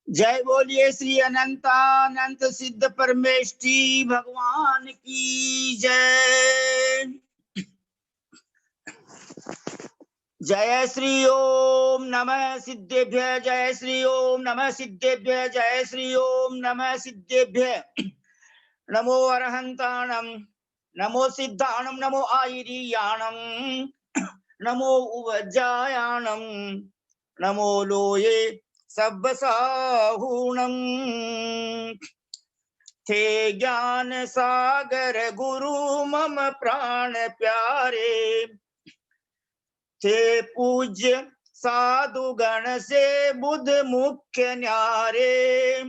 जय बोलिए श्री अनंतानंत सिद्ध परमेष्ठी भगवान की जय। जय श्री ओम नमः सिद्धेभ्य, जय श्री ओम नमः सिद्धेभ्य, जय श्री ओम नमः सिद्धेभ्य। नमो अरहंताणम, नमो सिद्धाणम, नमो आयिरियाणम, नमो उवज्जायाणम, नमो लोये सब्बसाहूणम। थे ज्ञान सागर गुरु मम प्राण प्यारे, थे पूज्य साधु गण से बुध मुख्य न्यारे।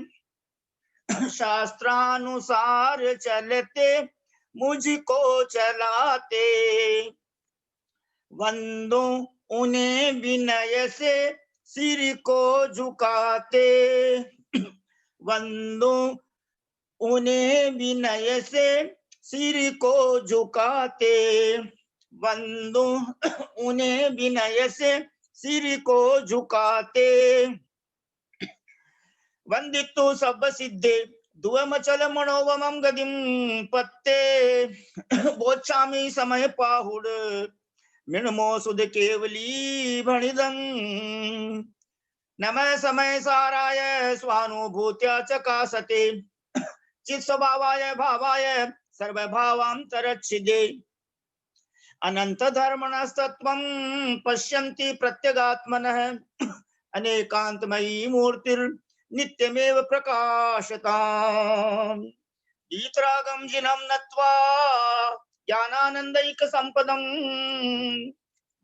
शास्त्रानुसार चलते मुझको चलाते, वंदो उन्हें विनय से सिर को झुकाते। वंदो उन्हें विनय से सिर को झुकाते, वंदो उन्हें विनय से सिर को झुकाते। वंदितु सब सिद्धे दुवमचल मनोवमं गतिं पत्ते, बोच्छामि समय पाहुड मिणमो सुध केवली भणिदं। नमः समय साराय स्वानुभूत्या चकासते, चित स्वभावाय भावाय सर्वभावांतरच्छिदे। अनंत धर्मणस्तत्वं पश्यन्ति प्रत्यगात्मनः, अनेकांतमयी मूर्तिर् नित्यमेव प्रकाशताम्। वीतरागं जिनं नत्वा ज्ञानानंदैक संपदं,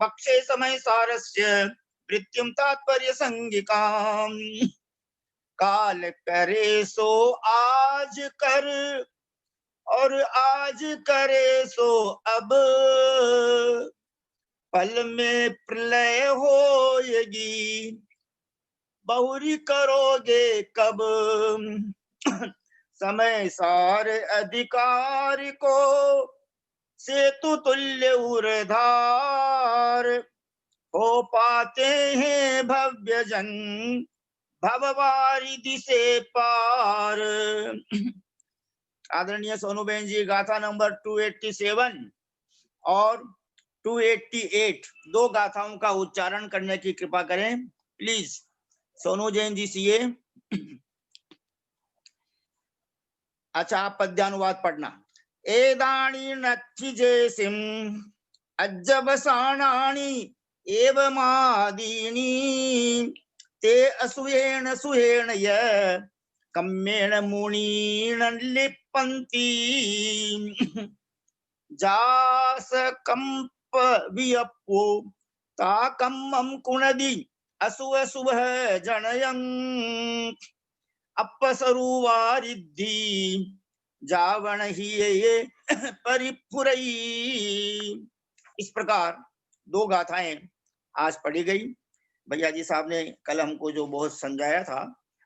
पक्षे समय सारस्य वृत्तिं तात्पर्य संगिकाम्। काल करे सो आज कर और आज करे सो अब, पल में प्रलय होएगी बहुरी करोगे कब। समय सार अधिकार को सेतु तुल्य उरधार, हो पाते हैं भव्य जन भववारिधि से पार। आदरणीय सोनूबेन जी गाथा नंबर 287 और 288 दो गाथाओं का उच्चारण करने की कृपा करें प्लीज। सोनू जैन जी सीए। अच्छा, आप पद्यानुवाद पढ़ना। एदाणी नच्छि जेसिम अज्जबसाणानि एवमादीनि, ते असूयेण सुहेण य कम्मेण मुनीण लिपन्ति। जास कंप वियप्पो ताकम्मं कुणदि असुव सुवह जनयं, अपसरुवारिद्धि जावण ही ये परिपुरई। इस प्रकार दो गाथाएं आज पढ़ी गई। भैया जी साहब ने कल हमको जो बहुत समझाया था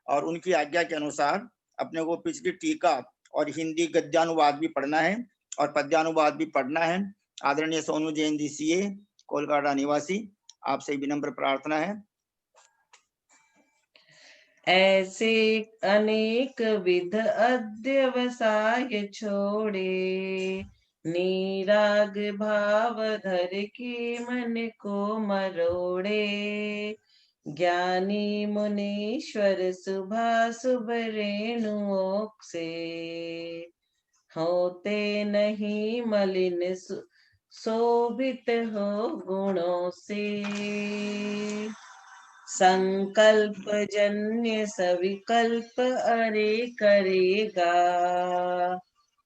और उनकी आज्ञा के अनुसार अपने को पिछली टीका और हिंदी गद्यानुवाद भी पढ़ना है और पद्यानुवाद भी पढ़ना है। आदरणीय सोनू जैन जी सीए, कोलकाता निवासी, आपसे विनम्र प्रार्थना है। ऐसे अनेक विध अध्यवसाय छोड़े, निराग भाव धर के मन को मरोड़े। ज्ञानी मुनीश्वर शुभाशुभ रेणुओं से, होते नहीं मलिन शोभित हो गुणों से। संकल्प जन्य सविकल्प अरे करेगा,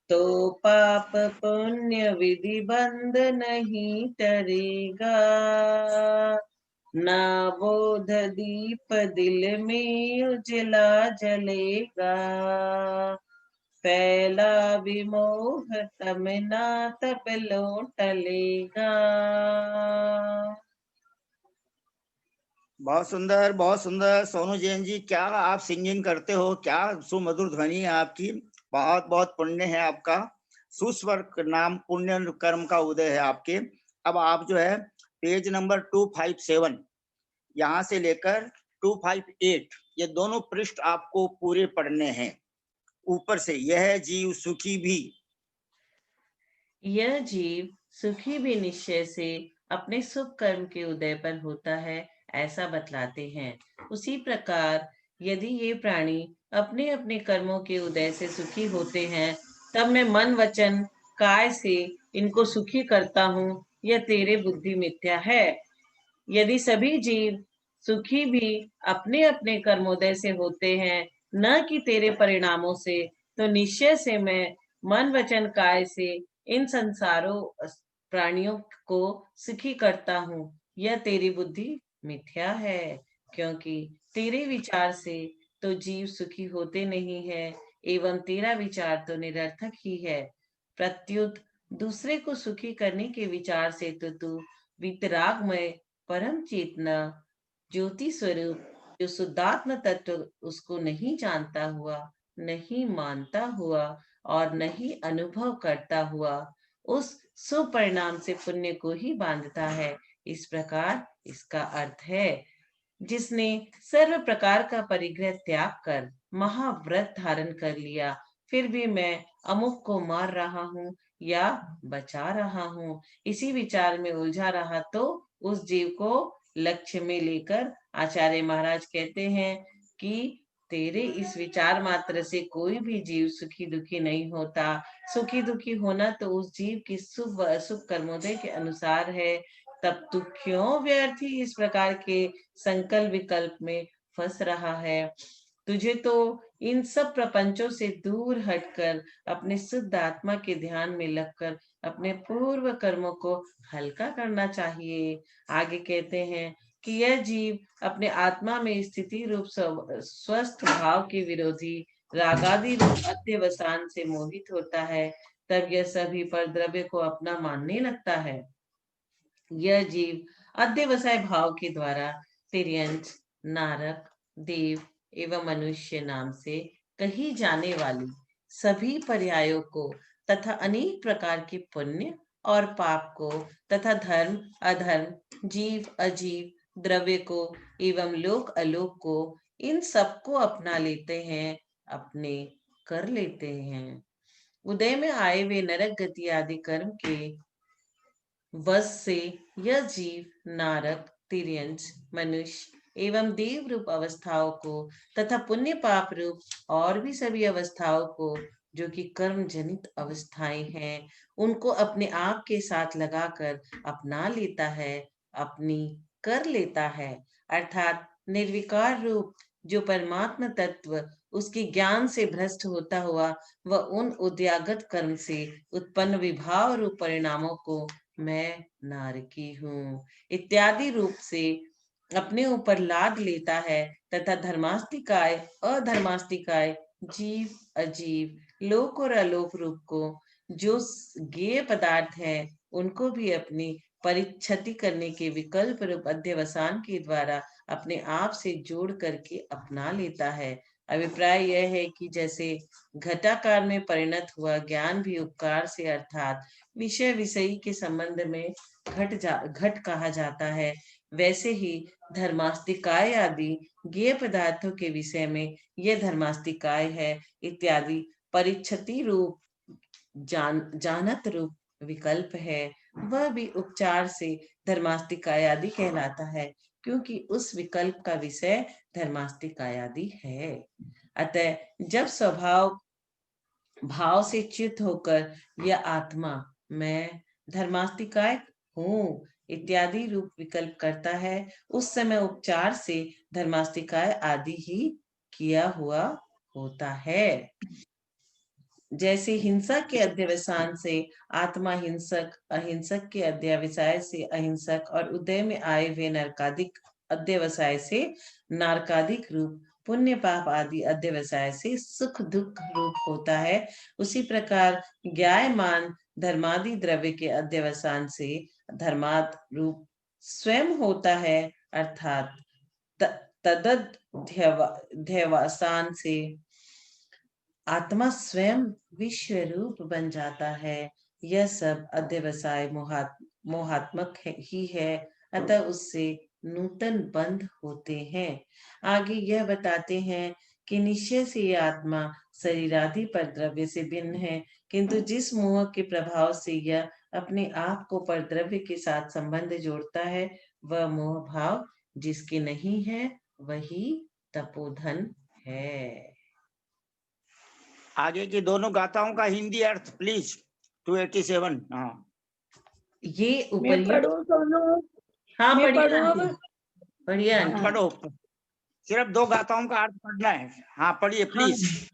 तो पाप पुण्य विधि बंध नहीं टरेगा। ना बोध दीप दिल में उजला जलेगा, फैला विमोह तम ना तप लो टलेगा। बहुत सुंदर, बहुत सुंदर। सोनू जैन जी, क्या आप सिंगिंग करते हो, क्या सुमधुर ध्वनि है आपकी। बहुत बहुत पुण्य है आपका। सुस्वर नाम पुण्य कर्म का उदय है आपके। अब आप जो है पेज नंबर 257 यहाँ से लेकर 258 ये दोनों पृष्ठ आपको पूरे पढ़ने हैं। ऊपर से यह जीव सुखी भी, यह जीव सुखी भी निश्चय से अपने शुभ कर्म के उदय पर होता है, ऐसा बतलाते हैं। उसी प्रकार यदि ये प्राणी अपने अपने कर्मों के उदय से सुखी होते हैं, तब मैं मन वचन काय से इनको सुखी करता हूँ, यह तेरे बुद्धि मिथ्या है। यदि सभी जीव सुखी भी अपने अपने कर्मोदय से होते हैं, न कि तेरे परिणामों से, तो निश्चय से मैं मन वचन काय से इन संसारों प्राणियों को सुखी करता हूँ, यह तेरी बुद्धि मिथ्या है। क्योंकि तेरे विचार से तो जीव सुखी होते नहीं है, एवं तेरा विचार तो निरर्थक ही है। प्रत्युत दूसरे को सुखी करने के विचार से तो तू वितरागमय परम चेतना ज्योति स्वरूप जो शुद्धात्म तत्व उसको नहीं जानता हुआ, नहीं मानता हुआ और नहीं अनुभव करता हुआ, उस सुपरिणाम से पुण्य को ही बांधता है। इस प्रकार इसका अर्थ है, जिसने सर्व प्रकार का परिग्रह त्याग कर महाव्रत धारण कर लिया, फिर भी मैं अमुक को मार रहा हूँ या बचा रहा हूँ, इसी विचार में उलझा रहा, तो उस जीव को लक्ष्य में लेकर आचार्य महाराज कहते हैं कि तेरे इस विचार मात्र से कोई भी जीव सुखी दुखी नहीं होता। सुखी दुखी होना तो उस जीव की शुभ अशुभ कर्मोदय के अनुसार है। तब तू क्यों व्यर्थ ही इस प्रकार के संकल्प विकल्प में फंस रहा है? तुझे तो इन सब प्रपंचों से दूर हटकर अपने शुद्ध आत्मा के ध्यान में लगकर अपने पूर्व कर्मों को हल्का करना चाहिए। आगे कहते हैं कि यह जीव अपने आत्मा में स्थिति रूप स्वस्थ भाव के विरोधी रागादि रूप अध्यवसान से मोहित होता है, तब यह सभी पर द्रव्य को अपना मानने लगता है। यह जीव अध्यवसाय भाव के द्वारा तिर्यंच, नारक, देव एवं मनुष्य नाम से कही जाने वाली सभी पर्यायों को तथा अनेक प्रकार के पुण्य और पाप को तथा धर्म अधर्म, जीव अजीव, द्रव्य को एवं लोक अलोक को, इन सबको अपना लेते हैं, अपने कर लेते हैं। उदय में आए वे नरक गति आदि कर्म के वश से यह जीव नारक, तिर्यंच, मनुष्य एवं देव रूप अवस्थाओं को तथा पुण्य पाप रूप और भी सभी अवस्थाओं को, जो कि कर्म जनित अवस्थाएं हैं, उनको अपने आप के साथ लगाकर अपना लेता है, अपनी कर लेता है। अर्थात निर्विकार रूप जो परमात्मा तत्व उसके ज्ञान से भ्रष्ट होता हुआ वह उन उद्यागत कर्म से उत्पन्न विभाव रूप परिणामों को मैं नारकी हूँ इत्यादि रूप से अपने ऊपर लाद लेता है, तथा धर्मास्तिकाय अधर्मास्तिकाय, जीव अजीव, लोक और अलोक रूप को जो ज्ञेय पदार्थ है, उनको भी अपनी परिच्छति करने के विकल्प रूप अध्यवसान के द्वारा अपने आप से जोड़ करके अपना लेता है। अभिप्राय यह है कि जैसे घटाकार में परिणत हुआ ज्ञान भी उपकार से अर्थात विषय विषयी के संबंध में घट कहा जाता है, वैसे ही धर्मास्तिकाय आदि ज्ञेय पदार्थों के विषय में यह धर्मास्तिकाय है इत्यादि परिच्छति रूप जानत रूप विकल्प है, वह भी उपचार से धर्मास्तिकाय आदि कहलाता है, क्योंकि उस विकल्प का विषय धर्मास्तिकाय आदि है। अतः जब स्वभाव भाव से च्युत होकर यह आत्मा मैं धर्मास्तिकाय हूँ इत्यादि रूप विकल्प करता है, उस समय उपचार से धर्मास्तिकाय आदि ही किया हुआ होता है। जैसे हिंसा के अध्यवसान से आत्मा हिंसक, अहिंसक के अध्यवसाय से अहिंसक और उदय में आए हुए नरकादिक अध्यवसाय से नारकादिक रूप, पुण्य पाप आदि अध्यवसाय से सुख दुख रूप होता है, उसी प्रकार ज्ञायमान धर्मादि द्रव्य के अध्यवसान से धर्माद रूप स्वयं होता है, अर्थात तदध्यवसान से आत्मा स्वयं विश्व रूप बन जाता है। यह सब अध्यवसाय मोहात्मक ही है, अतः उससे नूतन बंध होते हैं। आगे यह बताते हैं कि निश्चय से ये आत्मा शरीरादि पर द्रव्य से भिन्न है, किंतु जिस मोह के प्रभाव से यह अपने आप को पर द्रव्य के साथ संबंध जोड़ता है, वह मोह भाव जिसके नहीं है वही तपोधन है। आगे की दोनों गाथाओं का हिंदी अर्थ प्लीज। 287। हाँ, ये मैं ऊपर पढ़ूं दोनों? हाँ मैं पढ़िए पढ़ूं अब? आंटी, पढ़िए आंटी। हाँ। पढ़ो। सिर्फ 2 गाथाओं का अर्थ पढ़ना है। हाँ, पढ़िए हाँ, प्लीज।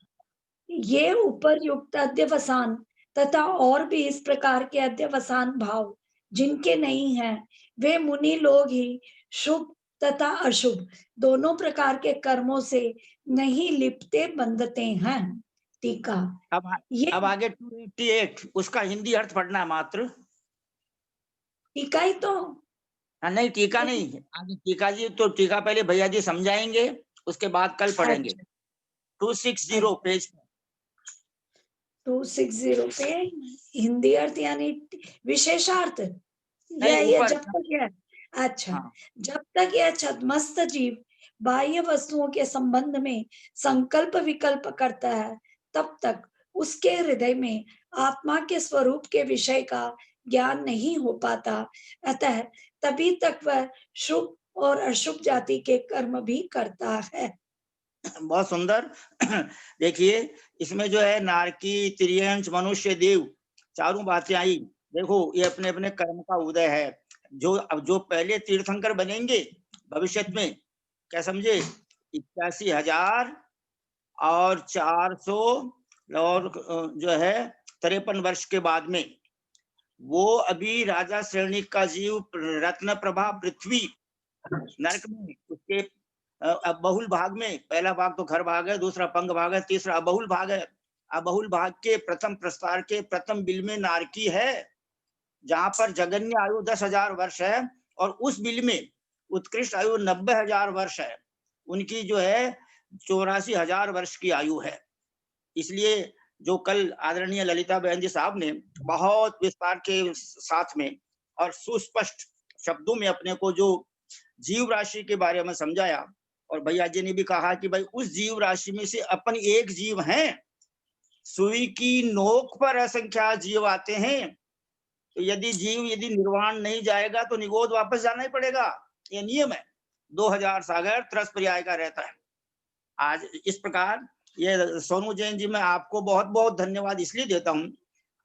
ये उपर्युक्त अध्यवसान तथा और भी इस प्रकार के अध्यवसान भाव जिनके नहीं हैं, वे मुनि लोग ही शुभ तथा अशुभ दोनों प्रकार के कर्मों से नहीं लिपते बंधते हैं। टीका। अब ये अब आगे 288 उसका हिंदी अर्थ पढ़ना है मात्र। टीका ही तो। हाँ, नहीं टीका नहीं, आगे टीका जी तो टीका पहले भैया जी समझाएंगे, उसके बाद कल पढ़ेंगे। अच्छा, 260 पेज। 260 पे हिंदी अर्थ यानी विशेषार्थ, नहीं, ये ऊपर। जब तक यह अच्छा, हाँ, जब तक यह छद्मस्त जीव बाह्य वस्तुओं के संबंध में संकल्प विकल्प करता है, तब तक उसके हृदय में आत्मा के स्वरूप के विषय का ज्ञान नहीं हो पाता। अतः तभी तक वह शुभ और अशुभ जाति के कर्म भी करता है। बहुत सुंदर। देखिए, इसमें जो है नारकी, त्रियंश, मनुष्य, देव चारों बातें आई। देखो, ये अपने अपने कर्म का उदय है। जो पहले तीर्थंकर बनेंगे भविष्य में, क्या समझे, 81,000 और 400 और जो है 53 वर्ष के बाद में, वो अभी राजा श्रेणी का जीव रत्न प्रभा पृथ्वी नरक में, उसके अब बहुल भाग में, पहला भाग तो घर भाग है, दूसरा पंग भाग है, तीसरा अबहुल भाग है। अबहुल भाग के प्रथम प्रस्तार के प्रथम बिल में नारकी है, जहां पर जगन्य आयु 10,000 वर्ष है, और उस बिल में उत्कृष्ट आयु 90,000 वर्ष है। उनकी जो है 84,000 वर्ष की आयु है। इसलिए जो कल आदरणीय ललिता बहन जी साहब ने बहुत विस्तार के साथ में और सुस्पष्ट शब्दों में अपने को जो जीव राशि के बारे में समझाया, और भैया जी ने भी कहा कि भाई उस जीव राशि में से अपन एक जीव हैं, सुई की नोक पर असंख्या जीव आते हैं। तो यदि निर्वाण नहीं जाएगा तो निगोद वापस जाना ही पड़ेगा, ये नियम है। 2000 सागर त्रस पर्याय का रहता है। आज इस प्रकार ये सोनू जैन जी, मैं आपको बहुत बहुत धन्यवाद इसलिए देता हूँ,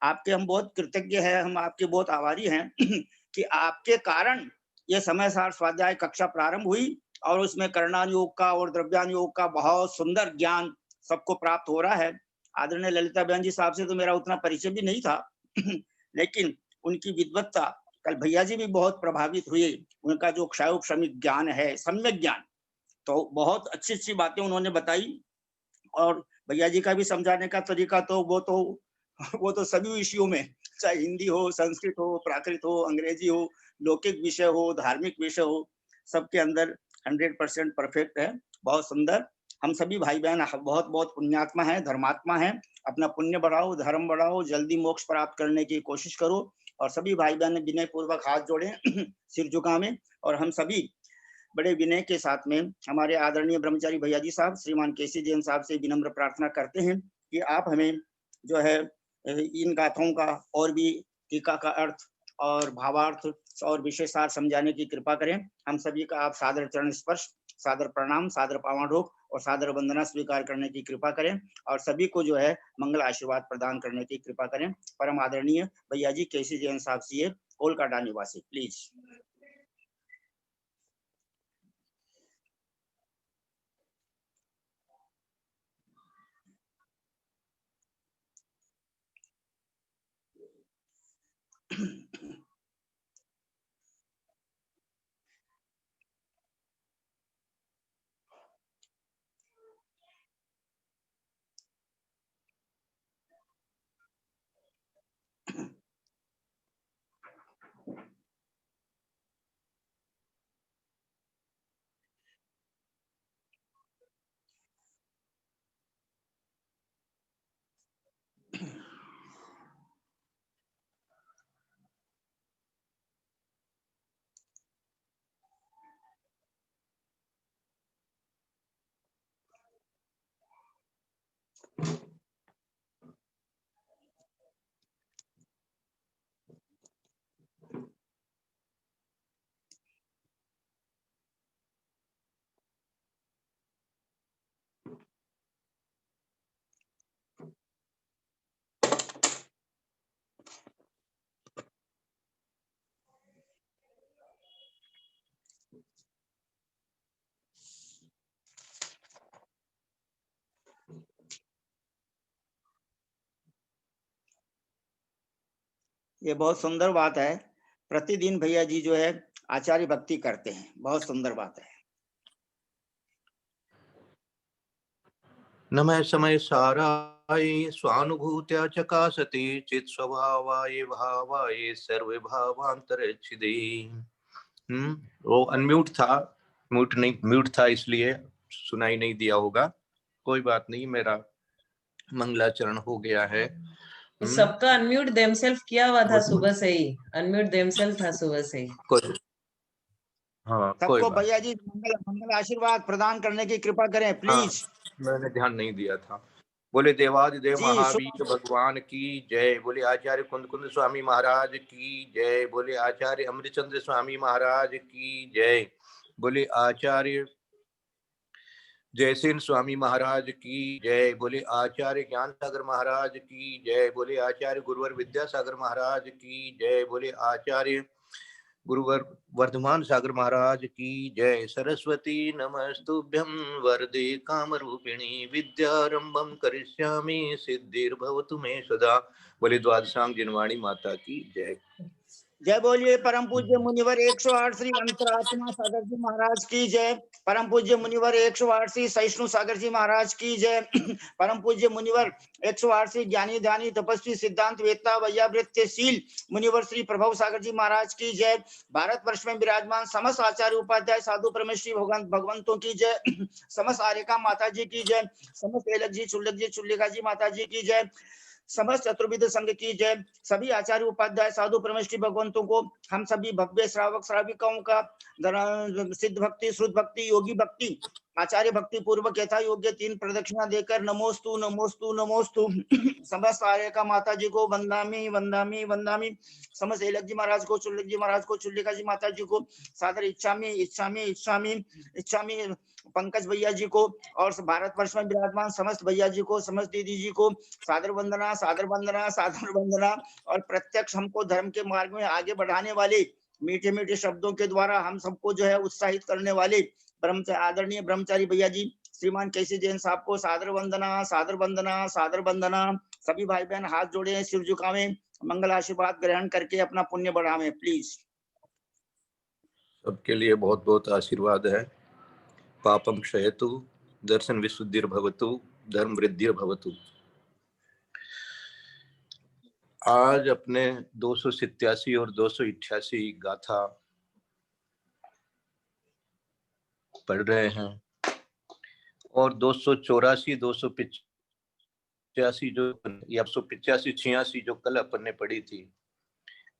आपके हम बहुत कृतज्ञ हैं, हम आपके बहुत आभारी हैं कि आपके कारण ये समय सार स्वाध्याय कक्षा प्रारंभ हुई, और उसमें करणान योग का और द्रव्यान योग का बहुत सुंदर ज्ञान सबको प्राप्त हो रहा है। आदरणीय ललिता बहन जी साहब से तो मेरा उतना परिचय भी नहीं था लेकिन उनकी विद्वत्ता, कल भैया जी भी बहुत प्रभावित हुए। उनका जो क्षयोपशमिक ज्ञान है, सम्यक ज्ञान, तो बहुत अच्छी अच्छी बातें उन्होंने बताई। और भैया जी का भी समझाने का तरीका तो वो तो सभी विषयों में, चाहे हिंदी हो, संस्कृत हो, प्राकृत हो, अंग्रेजी हो, लौकिक विषय हो, धार्मिक विषय हो, सबके अंदर 100% परफेक्ट है। बहुत सुंदर। हम सभी भाई बहन बहुत बहुत पुण्यात्मा हैं, धर्मात्मा हैं। अपना पुण्य बढ़ाओ, धर्म बढ़ाओ, जल्दी मोक्ष प्राप्त करने की कोशिश करो। और सभी भाई बहन विनय पूर्वक हाथ जोड़े सिर झुकावें, और हम सभी बड़े विनय के साथ में हमारे आदरणीय ब्रह्मचारी भैया जी साहब श्रीमान केसी जैन साहब से विनम्र प्रार्थना करते हैं कि आप हमें जो है इन गाथाओं का और भी टीका का अर्थ और भावार्थ और विशेषार्थ समझाने की कृपा करें। हम सभी का आप सादर चरण स्पर्श, सादर प्रणाम, सादर पावाढोक और सादर वंदना स्वीकार करने की कृपा करें, और सभी को जो है मंगल आशीर्वाद प्रदान करने की कृपा करें। परम आदरणीय भैया जी केसी जैन साहब से, कोलकाता निवासी, प्लीज। ये बहुत सुंदर बात है। प्रतिदिन भैया जी जो है आचार्य भक्ति करते हैं, बहुत सुंदर बात है। नमः समय साराय स्वानुभूत्या चकासते चित स्वभावाय भावाय सर्व भावांतरच्छिदे। वो अनम्यूट था, म्यूट था, इसलिए सुनाई नहीं दिया होगा। कोई बात नहीं, मेरा मंगलाचरण हो गया है। सबका अनम्यूट देमसेल्फ किया हुआ था सुबह से ही, अनम्यूट देमसेल्फ था सुबह से ही। हाँ, सबको भैया जी मंगल आशीर्वाद प्रदान करने की कृपा करें प्लीज। मैंने ध्यान नहीं दिया था। बोले देवादिदेव महावीर भगवान की जय। बोले आचार्य कुंद स्वामी महाराज की जय। बोले आचार्य अमृतचंद्र स्वामी महाराज की जय। बोले आचार्य जयसेन स्वामी महाराज की जय। बोले आचार्य ज्ञान सागर महाराज की जय। बोले आचार्य गुरुवर विद्यासागर महाराज की जय। बोले आचार्य गुरुवर वर्धमान सागर महाराज की जय। सरस्वती नमस्तुभ्यं वरदे कामरूपिणी विद्यारंभं करिष्यामि सिद्धिर्भवतु मे सदा। बोले द्वादशांग जिनवाणी माता की जय। जय बोलिए परम पूज्य मुनिवर 108 श्री अंतरात्मा सागर जी महाराज की जय। परम पूज्य मुनिवर 108 श्री सहिष्णु सागर जी महाराज की जय। परम पूज्य मुनिवर 108 श्री ज्ञानी ध्यानी तपस्वी सिद्धांत वेत्ता वैयावृत्यशील मुनिवर श्री प्रभव सागर जी महाराज की जय। भारत वर्ष में विराजमान समस्त आचार्य उपाध्याय साधु परमेश्वरी भगवंतों की जय। समस्त आर्यका माता जी की जय। समस्त एलक जी चुल्लिका जी माता जी की जय। समस्त चतुर्विद संघ की जय। सभी आचार्य उपाध्याय साधु परमेश्वरी भगवंतों को हम सभी भव्य श्रावक श्राविकाओं का सिद्ध भक्ति, श्रुत भक्ति, योगी भक्ति, आचार्य भक्ति पूर्वक यथा योग्य 3 प्रदक्षिणा देकर नमोस्तु नमोस्तु नमोस्तु। समस्त आर्य का माता जी को वंदामी वंदामी वंदामी। समस्त एलक जी महाराज को, चुल्लिक जी महाराज को, चुल्लिका जी माता जी को सादर इच्छामी इच्छामी इच्छामी इच्छामी। पंकज भैया जी को और भारत वर्ष में विराजमान समस्त भैया जी को, समस्त दीदी जी को सादर वंदना सादर वंदना सादर वंदना। और प्रत्यक्ष हमको धर्म के मार्ग में आगे बढ़ाने वाले मीठे मीठे शब्दों के द्वारा हम सबको जो है उत्साहित करने वाले आदरणीय ब्रह्मचारी भैया जी श्रीमान केसी जैन साहब को सादर वंदना सादर वंदना सादर वंदना। सभी भाई बहन हाथ जोड़े, सिर झुकावे, मंगल आशीर्वाद ग्रहण करके अपना पुण्य बढ़ावे प्लीज। सबके लिए बहुत बहुत आशीर्वाद है। पापम क्षयतु, दर्शन विशुद्धिर्भवतु, धर्म वृद्धिर्भवतु। आज अपने 287 और 288 गाथा पढ़ रहे हैं और 284, 285 जो या 185, 86 जो कल अपन ने पढ़ी थी,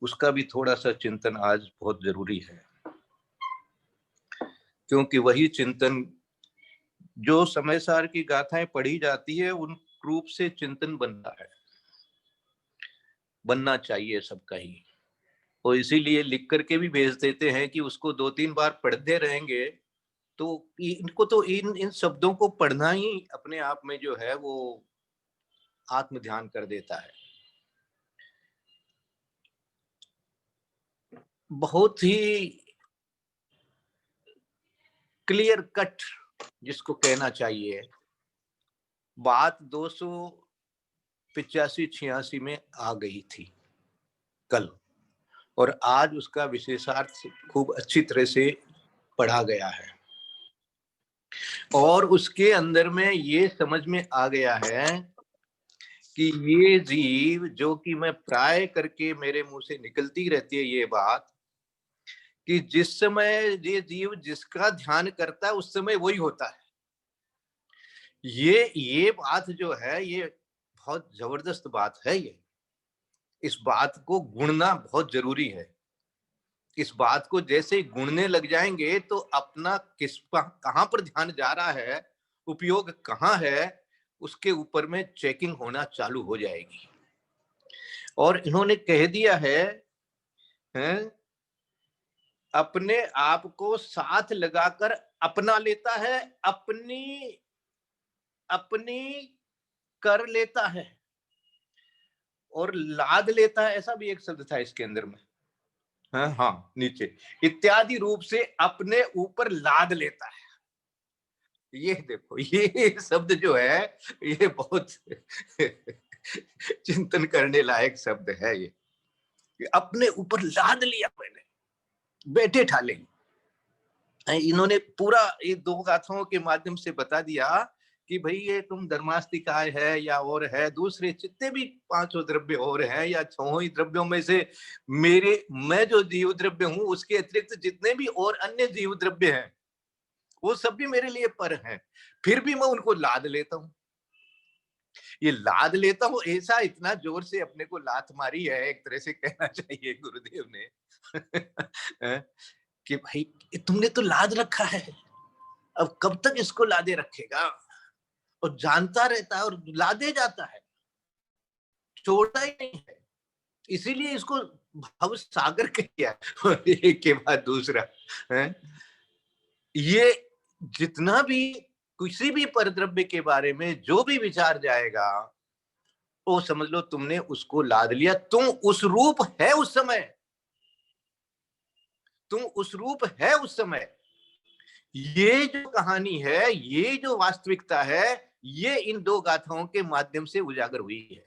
उसका भी थोड़ा सा चिंतन आज बहुत जरूरी है, क्योंकि वही चिंतन जो समय सार की गाथाएं पढ़ी जाती है उन रूप से चिंतन बनता है, बनना चाहिए सबका ही। और इसीलिए लिख करके भी भेज देते हैं कि उसको 2-3 बार पढ़ते रहेंगे तो इनको तो इन शब्दों को पढ़ना ही अपने आप में जो है वो आत्म ध्यान कर देता है। बहुत ही क्लियर कट जिसको कहना चाहिए बात 285-86 में आ गई थी कल, और आज उसका विशेषार्थ खूब अच्छी तरह से पढ़ा गया है और उसके अंदर में ये समझ में आ गया है कि ये जीव जो कि मैं प्राय करके मेरे मुंह से निकलती रहती है ये बात कि जिस समय ये जीव जिसका ध्यान करता है उस समय वही होता है। ये बात जो है ये बहुत जबरदस्त बात है। ये इस बात को गुणना बहुत जरूरी है। इस बात को जैसे गुणने लग जाएंगे तो अपना कहां पर ध्यान जा रहा है, उपयोग कहाँ है, उसके ऊपर में चेकिंग होना चालू हो जाएगी। और इन्होंने कह दिया है, अपने आप को साथ लगाकर अपना लेता है, अपनी अपनी कर लेता है, और लाद लेता है, ऐसा भी एक शब्द था इसके अंदर में। हाँ, नीचे इत्यादि रूप से अपने ऊपर लाद लेता है। ये देखो, ये शब्द जो है ये बहुत चिंतन करने लायक शब्द है। ये अपने ऊपर लाद लिया मैंने, बैठे ठाले। इन्होंने पूरा ये दो गाथाओं के माध्यम से बता दिया कि भाई ये तुम धर्मास्तिकाय है या और है, दूसरे जितने भी पांचों द्रव्य और हैं या छहों ही द्रव्यों में से मैं जो जीव द्रव्य हूं उसके अतिरिक्त जितने भी और अन्य जीव द्रव्य हैं वो सब भी मेरे लिए पर हैं, फिर भी मैं उनको लाद लेता हूं। ये लाद लेता हूं, ऐसा इतना जोर से अपने को लात मारी है, एक तरह से कहना चाहिए गुरुदेव ने कि भाई तुमने तो लाद रखा है, अब कब तक इसको लादे रखेगा। और जानता रहता है और लादे जाता है, छोड़ता ही नहीं है, इसीलिए इसको भव सागर किया। एक के बाद दूसरा है। ये जितना भी किसी भी परद्रव्य के बारे में जो भी विचार जाएगा वो समझ लो तुमने उसको लाद लिया, तुम उस रूप है उस समय, तुम उस रूप है उस समय। ये जो कहानी है, ये जो वास्तविकता है, ये इन दो गाथाओं के माध्यम से उजागर हुई है।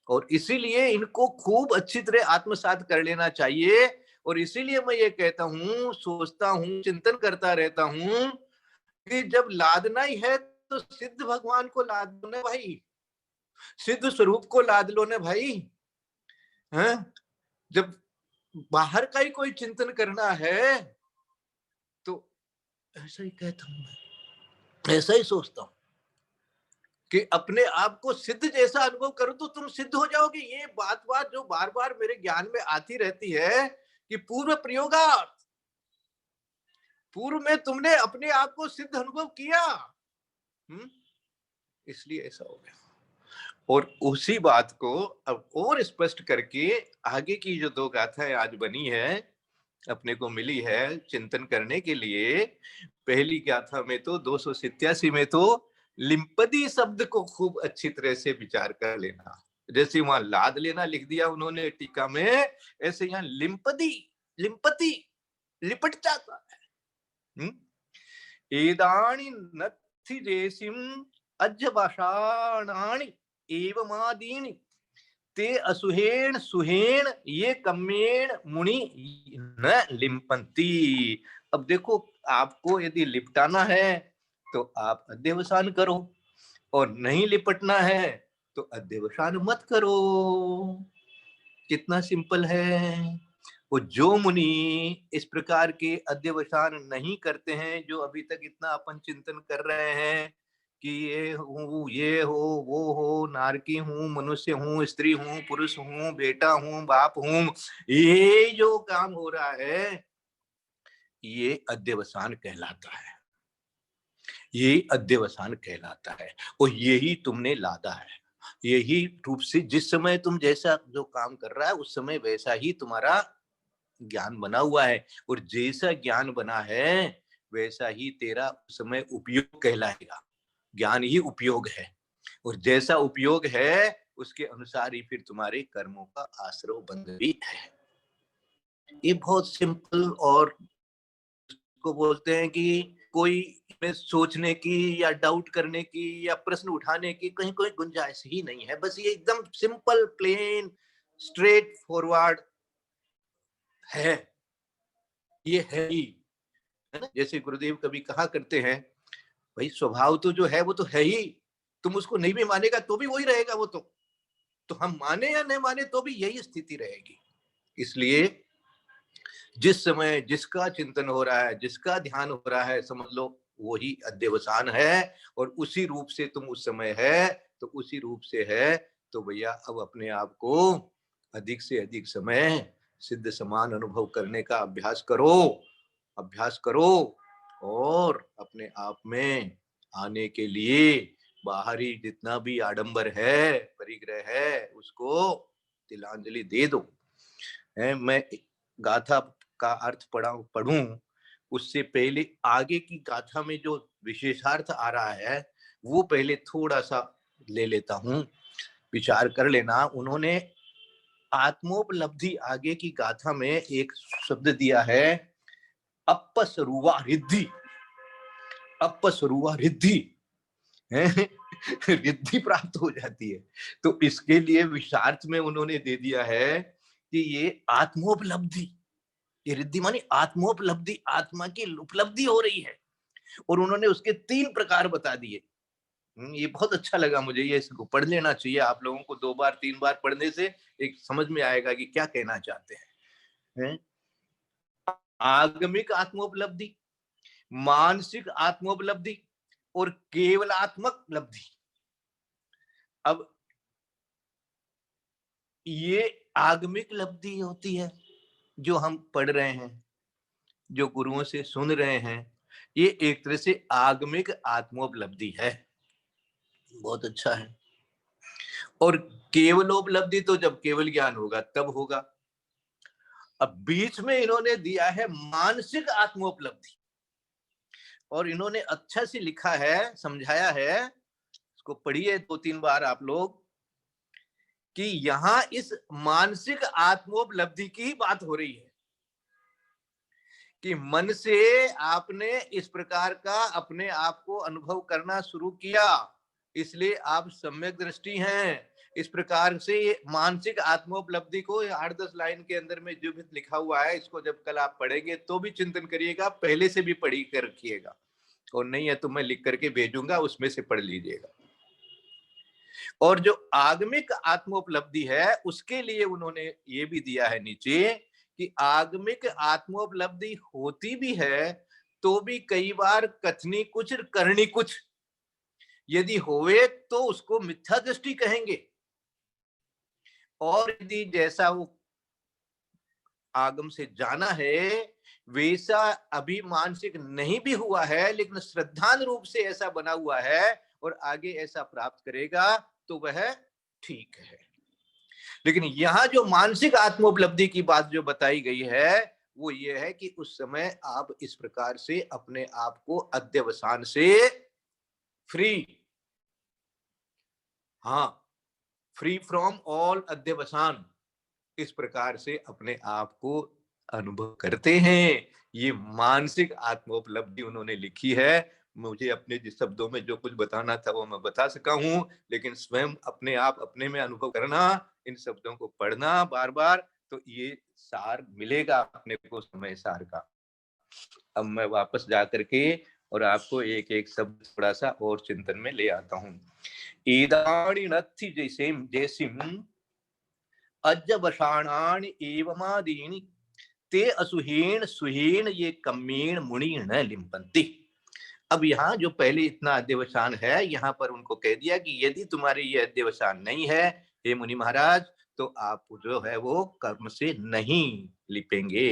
और इसीलिए इनको खूब अच्छी तरह आत्मसात कर लेना चाहिए। और इसीलिए मैं ये कहता हूं, सोचता हूं, चिंतन करता रहता हूं कि जब लादना ही है तो सिद्ध भगवान को लाद लो ना भाई, सिद्ध स्वरूप को लाद लो ना भाई। जब बाहर का ही कोई चिंतन करना है तो ऐसा ही कहता हूं मैं, ऐसा ही सोचता हूं कि अपने आप को सिद्ध जैसा अनुभव करो तो तुम सिद्ध हो जाओगे। ये बात जो बार बार मेरे ज्ञान में आती रहती है कि पूर्व प्रयोगार्थ, पूर्व में तुमने अपने आप को सिद्ध अनुभव किया, इसलिए ऐसा हो गया। और उसी बात को अब और स्पष्ट करके आगे की जो दो गाथाएं आज बनी है, अपने को मिली है चिंतन करने के लिए। पहली गाथा में तो 287 में तो लिम्पदी शब्द को खूब अच्छी तरह से विचार कर लेना। जैसे वहां लाद लेना लिख दिया उन्होंने टीका में, ऐसे यहाँ लिम्पदी, लिम्पति लिपट जाता है। एदानी नथि रेसिम अज्जभाषाणानि एवमादीनि ते असुहेण सुहेण ये कम्मेण मुनि न लिम्पन्ति। अब देखो, आपको यदि लिपटाना है तो आप अध्यवसान करो, और नहीं लिपटना है तो अध्यवसान मत करो। कितना सिंपल है। वो जो मुनि इस प्रकार के अध्यवसान नहीं करते हैं, जो अभी तक इतना अपन चिंतन कर रहे हैं कि ये हूँ, ये हो, वो हो, नारकी हूँ, मनुष्य हूँ, स्त्री हूँ, पुरुष हूँ, बेटा हूँ, बाप हूँ, ये जो काम हो रहा है ये अध्यवसान कहलाता है, ये अध्यवसान कहलाता है। और यही तुमने लादा है, यही रूप से जिस समय तुम जैसा जो काम कर रहा है उस समय वैसा ही तुम्हारा ज्ञान बना हुआ है। और जैसा ज्ञान बना है वैसा ही तेरा उस समय उपयोग कहलाएगा। ज्ञान ही उपयोग है, और जैसा उपयोग है उसके अनुसार ही फिर तुम्हारे कर्मों का आश्रय बंध भी है। ये बहुत सिंपल, और को बोलते हैं कि कोई में सोचने की या डाउट करने की या प्रश्न उठाने की कहीं कोई गुंजाइश ही नहीं है। बस ये एकदम सिंपल, प्लेन, स्ट्रेट फॉरवर्ड है, ये है ही, है ना। जैसे गुरुदेव कभी कहा करते हैं, भाई स्वभाव तो जो है वो तो है ही, तुम उसको नहीं भी मानेगा तो भी वही रहेगा वो तो हम माने या नहीं माने तो भी यही स्थिति रहेगी। इसलिए जिस समय जिसका चिंतन हो रहा है, जिसका ध्यान हो रहा है, समझ लो वही अध्यवसान है, और उसी रूप से तुम उस समय है तो उसी रूप से है। तो भैया अब अपने आप को अधिक से अधिक समय सिद्ध समान अनुभव करने का अभ्यास करो, और अपने आप में आने के लिए बाहरी जितना भी आडंबर है, परिग्रह है, उसको तिलांजलि दे दो। मैं गाथा का अर्थ पढ़ूं उससे पहले आगे की गाथा में जो विशेषार्थ आ रहा है वो पहले थोड़ा सा ले लेता हूं, विचार कर लेना। उन्होंने आत्मोपलब्धि आगे की गाथा में एक शब्द दिया है, अपस्वरूवा रिद्धि। अपस्वरूवा रिद्धि रिद्धि प्राप्त हो जाती है। तो इसके लिए विशार्थ में उन्होंने दे दिया है कि ये आत्मोपलब्धि, ये रिद्धि मानी आत्मोपलब्धि, आत्मा की उपलब्धि हो रही है। और उन्होंने उसके 3 प्रकार बता दिए। ये बहुत अच्छा लगा मुझे, ये इसको पढ़ लेना चाहिए आप लोगों को। 2 बार 3 बार पढ़ने से एक समझ में आएगा कि क्या कहना चाहते हैं। आगमिक आत्मोपलब्धि, मानसिक आत्मोपलब्धि और केवलात्मक लब्धि। अब ये आगमिक लब्धि होती है जो हम पढ़ रहे हैं, जो गुरुओं से सुन रहे हैं, ये एक तरह से आगमिक आत्मोपलब्धि है, बहुत अच्छा है। और केवलोपलब्धि तो जब केवल ज्ञान होगा तब होगा। अब बीच में इन्होंने दिया है मानसिक आत्मोपलब्धि, और इन्होंने अच्छा से लिखा है, समझाया है, इसको पढ़िए 2-3 बार आप लोग, कि यहां इस मानसिक आत्मोपलब्धि की बात हो रही है कि मन से आपने इस प्रकार का अपने आप को अनुभव करना शुरू किया, इसलिए आप सम्यक दृष्टि हैं। इस प्रकार से मानसिक आत्मोपलब्धि को 8-10 लाइन के अंदर में जो भी लिखा हुआ है, इसको जब कल आप पढ़ेंगे तो भी चिंतन करिएगा, पहले से भी पढ़ी कर रखिएगा, और नहीं है तो मैं लिख करके भेजूंगा, उसमें से पढ़ लीजिएगा। और जो आगमिक आत्मोपलब्धि है उसके लिए उन्होंने ये भी दिया है नीचे कि आगमिक आत्मोपलब्धि होती भी है तो भी कई बार कथनी कुछ करनी कुछ, यदि होवे तो उसको मिथ्या दृष्टि कहेंगे। और यदि जैसा वो आगम से जाना है वैसा अभी मानसिक नहीं भी हुआ है, लेकिन श्रद्धान रूप से ऐसा बना हुआ है और आगे ऐसा प्राप्त करेगा तो वह ठीक है। लेकिन यहां जो मानसिक आत्मोपलब्धि की बात जो बताई गई है वो ये है कि उस समय आप इस प्रकार से अपने आप को अध्यवसान से फ्री, हाँ, फ्री फ्रॉम ऑल अध्यवसान, इस प्रकार से अपने आप को अनुभव करते हैं। ये मानसिक आत्मोपलब्धि उन्होंने लिखी है। मुझे अपने जिस शब्दों में जो कुछ बताना था वो मैं बता सका हूं, लेकिन स्वयं अपने आप अपने में अनुभव करना, इन शब्दों को पढ़ना बार बार, तो ये सार मिलेगा अपने को, समय सार का। अब मैं वापस जा करके और आपको एक एक शब्द थोड़ा सा और चिंतन में ले आता हूं। ईदाणी नत्थि जैसिम अज्जवषाणानि एवमादीनि ते असुहीन सुहीन ये कम्मीण मुणीण लिम्पन्ति। अब यहाँ जो पहले इतना अध्यवसान है, यहाँ पर उनको कह दिया कि यदि तुम्हारे ये अध्यवसान नहीं है हे मुनि महाराज, तो आप जो है वो कर्म से नहीं लिपेंगे।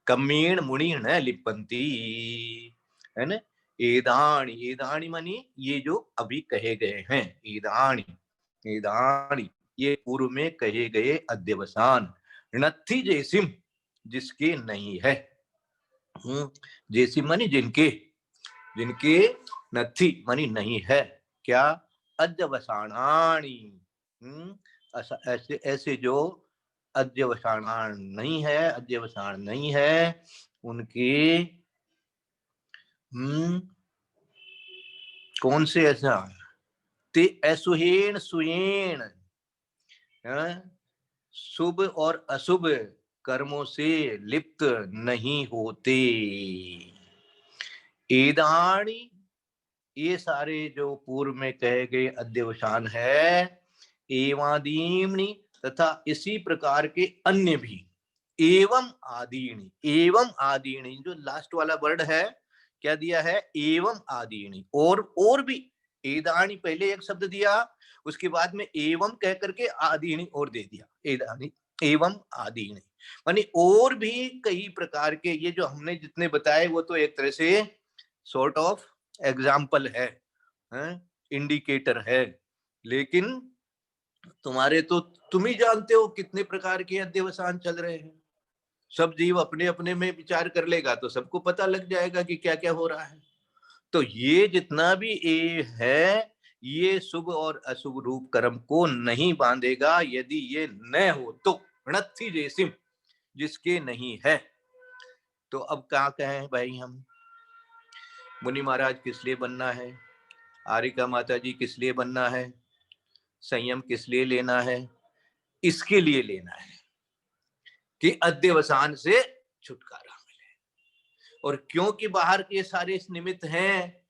कम्मीण मुणीण लिपन्ति, है ना। एदाणी, एदाणी मानी ये जो अभी कहे गए हैं, एदाणी, एदाणी ये पूर्व में कहे गए अध्यवसान। नत्थि जैसिम जिसके नहीं है, जैसिम मानी जिनके, जिनके नत्थि मानी नहीं है, क्या, अध्यवसाणानि, ऐसे ऐसे जो अध्यवसाण नहीं है, अध्यवसाण नहीं है उनके, कौन से ऐसा, ते असुहेण सुहेण, शुभ और अशुभ कर्मों से लिप्त नहीं होते। एदाणी ये सारे जो पूर्व में कहे गए अध्यवसान है, एवादीमणि तथा इसी प्रकार के अन्य भी, एवं आदीणी, एवं आदीणी जो लास्ट वाला वर्ड है क्या दिया है, एवं आदीणी, और भी। एदाणी पहले एक शब्द दिया, उसके बाद में एवं कह करके आदीणी और दे दिया, एदाणी एवं आदीणी मानी और भी कई प्रकार के। ये जो हमने जितने बताए वो तो एक तरह से सॉर्ट ऑफ एग्जाम्पल है, इंडिकेटर है, लेकिन तुम्हारे तो तुम ही जानते हो कितने प्रकार के अध्यवसान चल रहे हैं। सब जीव अपने अपने में विचार कर लेगा तो सबको पता लग जाएगा कि क्या क्या हो रहा है। तो ये जितना भी ये है, ये शुभ और अशुभ रूप कर्म को नहीं बांधेगा यदि ये न हो तो। णत्थी जैसिम, जिसके नहीं है। तो अब क्या कहें भाई हम, मुनि महाराज किस लिए बनना है, आरिका माता जी किस लिए बनना है, संयम किस लिए लेना है? इसके लिए लेना है कि अध्यवसान से छुटकारा मिले। और क्योंकि बाहर के सारे निमित्त हैं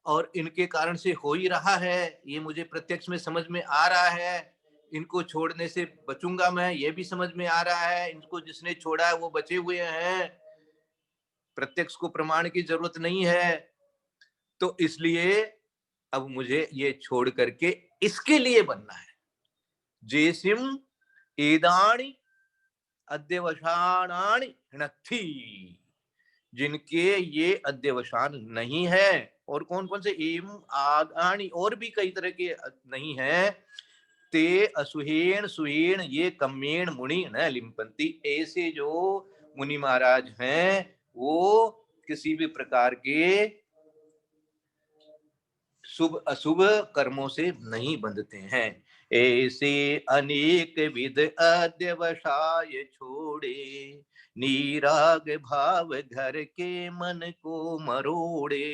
और इनके कारण से हो ही रहा है, ये मुझे प्रत्यक्ष में समझ में आ रहा है। इनको छोड़ने से बचूंगा मैं, ये भी समझ में आ रहा है। इनको जिसने छोड़ा है वो बचे हुए हैं, प्रत्यक्ष को प्रमाण की जरूरत नहीं है। तो इसलिए अब मुझे ये छोड़ करके इसके लिए बनना है। जेसिम एदाणी अध्यवसानानि णत्थी, जिनके ये अध्यवसान नहीं है। और कौन कौन से? एम आदानी, और भी कई तरह के नहीं है। ते असुहेण सुहेण ये कम्मेण मुनि न लिम्पंती, ऐसे जो मुनि महाराज हैं वो किसी भी प्रकार के शुभ अशुभ कर्मों से नहीं बंधते हैं। ऐसे अनेक विध अध्यवसाय छोड़े, निराग भाव घर के मन को मरोड़े।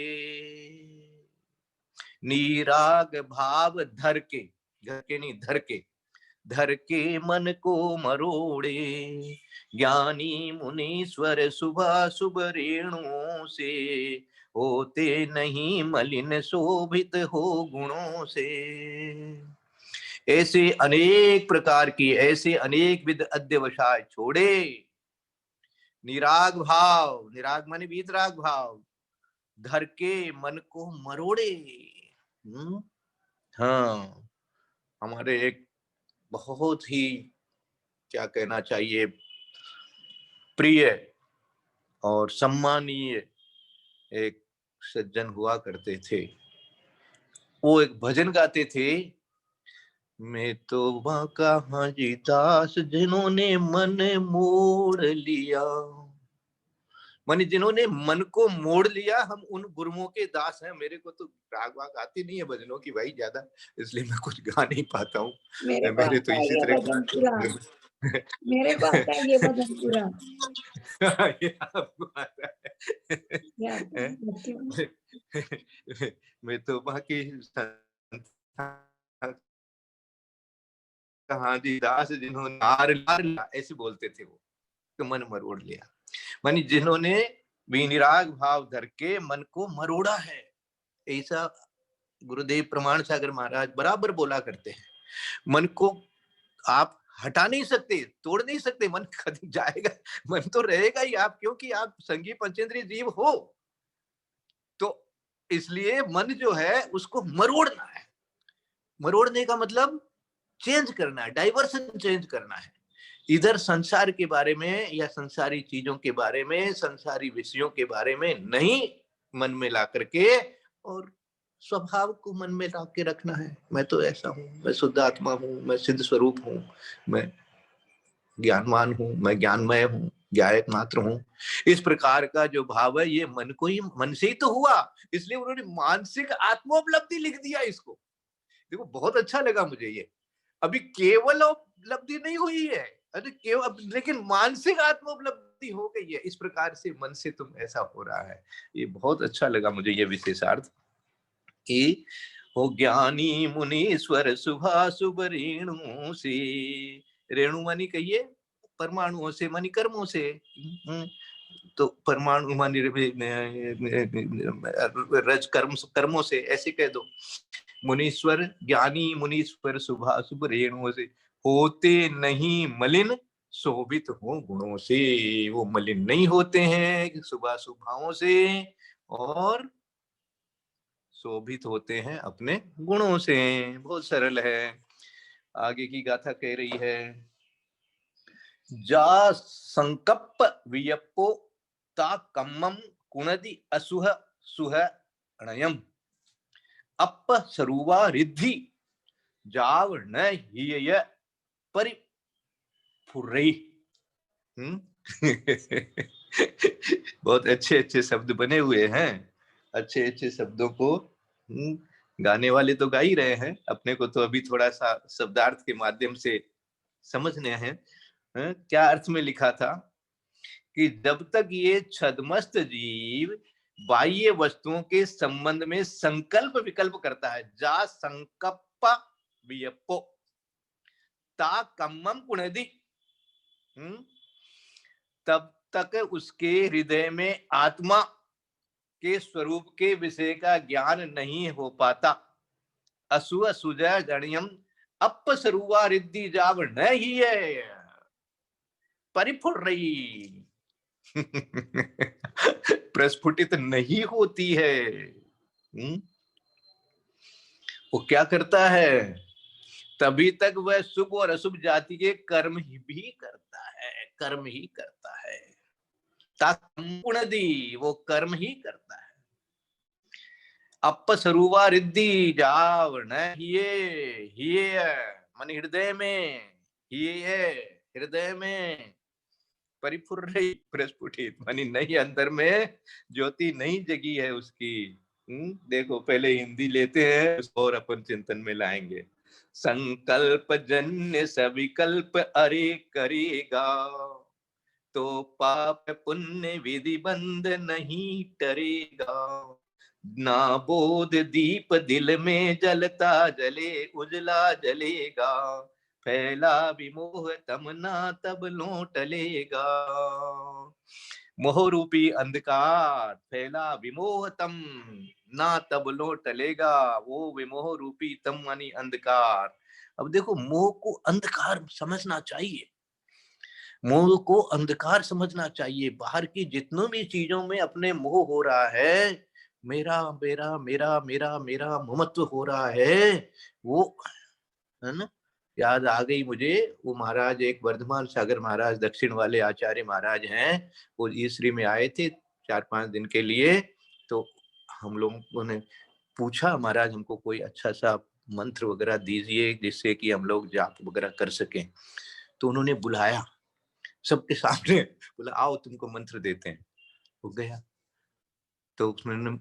निराग भाव धर के, घर के नहीं धर के, धर के मन को मरोड़े। ज्ञानी मुनीश्वर शुभा शुभ रेणुओं से, होते नहीं मलिन शोभित हो गुणों से। ऐसे अनेक प्रकार की, ऐसे अनेक विध अध्यवसाय छोड़े। निराग भाव, निराग माने वीतराग भाव, धर के मन को मरोड़े। हाँ, हमारे एक बहुत ही, क्या कहना चाहिए, प्रिय और सम्मानीय एक सज्जन हुआ करते थे। वो एक भजन गाते थे, मैं तो बांका हाजी दास जिन्होंने मन मोड़ लिया। माने जिन्होंने मन को मोड़ लिया, हम उन गुरुओं के दास हैं। मेरे को तो राग वाग आती नहीं है भजनों की भाई ज्यादा, इसलिए मैं कुछ गा नहीं पाता हूँ। मेरे को मेरे तो आता है इसी ये तरह भजन पूरा, मेरे को आता है ये भजन पूरा। ये आपको आता है? मैं तो बाकी हाजी दास जिन्होंने ऐसे बोलते थे वो, तो मन मरोड़ लिया। मानी जिन्होंने विनिराग भाव धर के मन को मरोड़ा है। ऐसा गुरुदेव प्रमाण सागर महाराज बराबर बोला करते हैं। मन को आप हटा नहीं सकते, तोड़ नहीं सकते, मन कभी जाएगा, मन तो रहेगा ही आप, क्योंकि आप संगी पंचेंद्रिय जीव हो। तो इसलिए मन जो है उसको मरोड़ना है। मरोड़ने का मतलब चेंज करना है, डाइवर्सन चेंज करना है। इधर संसार के बारे में या संसारी चीजों के बारे में, संसारी विषयों के बारे में नहीं मन में ला करके, और स्वभाव को मन में ला के रखना है। मैं तो ऐसा हूं, मैं शुद्ध आत्मा हूं, मैं सिद्ध स्वरूप हूं, मैं ज्ञानवान हूं, मैं ज्ञानमय हूं, ज्ञायक मात्र हूं। इस प्रकार का जो भाव है ये मन को ही, मन से ही तो हुआ। इसलिए उन्होंने मानसिक आत्मोपलब्धि लिख दिया इसको। देखो बहुत अच्छा लगा मुझे ये। अभी केवल उपलब्धि नहीं हुई है, अरे केवल, लेकिन मानसिक आत्मोपलब्धि हो गई है। इस प्रकार से मन से तुम ऐसा हो रहा है। ये बहुत अच्छा लगा मुझे ये विशेषार्थ कि हो ज्ञानी मुनीश्वर शुभा शुभ रेणु से। रेणु मानी कहिए परमाणुओं से, मानी कर्मों से। तो परमाणु मानी रज कर्म, कर्मों से, ऐसे कह दो। मुनीश्वर, ज्ञानी मुनीश्वर शुभा शुभ रेणुओं से, होते नहीं मलिन शोभित हो गुणों से। वो मलिन नहीं होते हैं शुभा शुभाओं से, और शोभित होते हैं अपने गुणों से। बहुत सरल है। आगे की गाथा कह रही है, जा संकप्प वियप्पो ता कम्मम कुणदि असुह सुह अणयम। अपसरुवा रिद्धि जाव न हिय परिफुरई। बहुत अच्छे अच्छे शब्द बने हुए हैं। अच्छे अच्छे शब्दों को गाने वाले तो गा ही रहे हैं, अपने को तो अभी थोड़ा सा शब्दार्थ के माध्यम से समझने हैं। क्या अर्थ में लिखा था कि जब तक ये छद्मस्त जीव बाह्य वस्तुओं के संबंध में संकल्प विकल्प करता है, जा संकप्प वियप्पो ता कम्मम पुनदि, तब तक उसके हृदय में आत्मा के स्वरूप के विषय का ज्ञान नहीं हो पाता। असुअ सुजय गण्यम अपसरुवा रिद्धि जाव न ही है परिफुर्रई। प्रस्फुटित नहीं होती है। वो क्या करता है? तभी तक वह शुभ और अशुभ जाति के कर्म ही भी करता है, कर्म ही करता है। ताकुणदी, वो कर्म ही करता है। अपसरुवा रिद्धि जाव न हिये मन हृदय में, हिये हृदय में, परिफुर्रई प्रस्फुटित मानी नहीं, अंदर में ज्योति नहीं जगी है उसकी। देखो पहले हिंदी लेते हैं और अपन चिंतन में लाएंगे। संकल्प जन्य सविकल्प अरे करेगा तो पाप पुण्य विधि बंध नहीं टरेगा। ना बोध दीप दिल में जलता जले उजला जलेगा, फैला विमोह तमना तब लो टलेगा। मोह रूपी अंधकार फैला विमोह तम ना तब लो टलेगा, वो विमोह रूपी तम मानी अंधकार। अब देखो, मोह को अंधकार समझना चाहिए, मोह को अंधकार समझना चाहिए। बाहर की जितनों भी चीजों में अपने मोह हो रहा है, मेरा मेरा मेरा मेरा मेरा ममत्व हो रहा है, वो है ना। याद आ गई मुझे, वो महाराज एक वर्धमान सागर महाराज दक्षिण वाले आचार्य महाराज हैं, वो ईसरी में आए थे 4-5 दिन के लिए। तो हम लोगों ने पूछा, महाराज हमको कोई अच्छा सा मंत्र वगैरह दीजिए जिससे कि हम लोग जाप वगैरह कर सकें। तो उन्होंने बुलाया सबके सामने, बोला आओ तुमको मंत्र देते हैं। वो गया तो उसने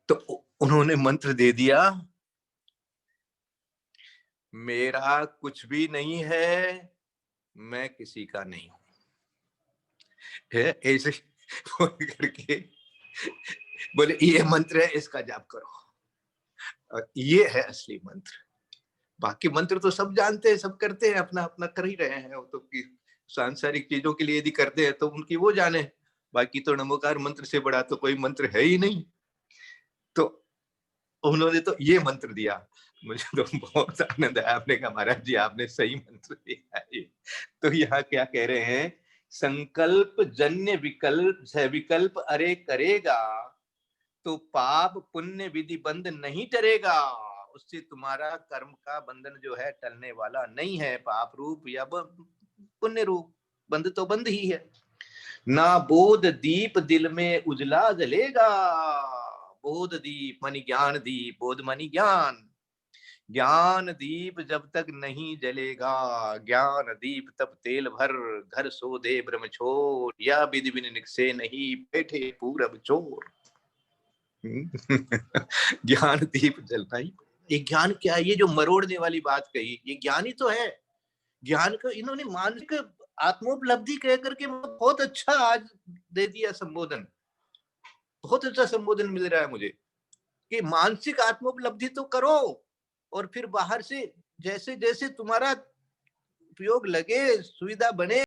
तो उन्होंने मंत्र दे दिया, मेरा कुछ भी नहीं है, मैं किसी का नहीं हूं, ऐसे बोल करके बोले ये मंत्र है, इसका जाप करो, और ये है असली मंत्र। बाकी मंत्र तो सब जानते हैं, सब करते हैं, अपना अपना कर ही रहे हैं। वो तो सांसारिक चीजों के लिए यदि करते हैं तो उनकी वो जाने, बाकी तो नमोकार मंत्र से बड़ा तो कोई मंत्र है ही नहीं। तो उन्होंने तो ये मंत्र दिया, मुझे तो बहुत आनंद आया। आपने कहा महाराज जी आपने सही मंत्र दिया है। तो यहाँ क्या कह रहे हैं, संकल्प जन्य विकल्प से विकल्प अरे करेगा तो पाप पुण्य विधि बंध नहीं टरेगा, उससे तुम्हारा कर्म का बंधन जो है टलने वाला नहीं है। पाप रूप या पुण्य रूप बंध तो बंध ही है। ना बोध दीप दिल में उजला जलेगा, बोध दीप मानी ज्ञान दीप, बोध मानी ज्ञान, ज्ञान दीप जब तक नहीं जलेगा, ज्ञान दीप तब तेल भर घर सो दे ब्रह्म छोर, या विधि बिन निकसे नहीं बैठे पूरब चोर। ज्ञान दीप जलना ही। ये ज्ञान क्या है? ये जो मरोड़ने वाली बात कही, ये ज्ञान ही तो है। ज्ञान को इन्होंने मानसिक आत्मोपलब्धि कह करके बहुत अच्छा आज दे दिया संबोधन, बहुत अच्छा संबोधन मिल रहा है मुझे कि मानसिक आत्मोपलब्धि तो करो, और फिर बाहर से जैसे जैसे तुम्हारा उपयोग लगे, सुविधा बने,